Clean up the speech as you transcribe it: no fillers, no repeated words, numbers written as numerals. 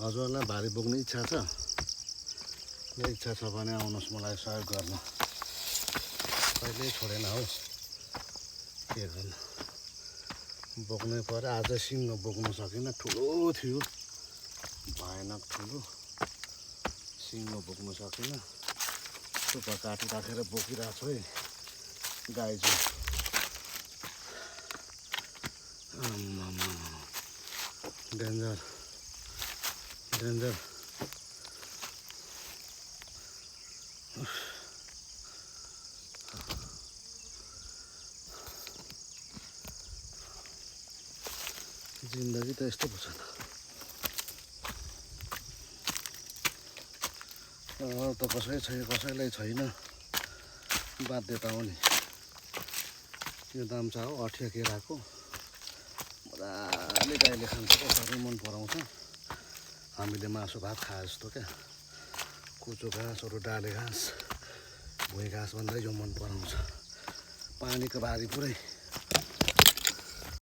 हजुरलाई भारी बोक्ने इच्छा छ? इच्छा छ भने आउनुहोस् मलाई सहयोग गर्न। कहिल्यै छोडेन हौ, के गर्नु, बोक्नै पर्यो। आज सिङ्गो बोक्न सकिनँ, ठुलो थियो, भयानक ठुलो सिङ्गो बोक्न सकिनँ। थुप्पा काटी राखेर बोकिरहेको छु है गाई चाहिँ। Danger danger. जिन्दगी त यस्तो पो छ त। त कसैलाई छैन बाध्यता हो नि। यो दाम्चा हो अठिया केराको, मजाले गाईले खान्छ क्या, साह्रै मन पराउँछ। हामीले मासु भात खाए जस्तो क्या, कुचो घाँसहरू, डाले घाँस, भुइँ घाँस भन्दा यो मन पराउँछ। पानीको बारी पुरै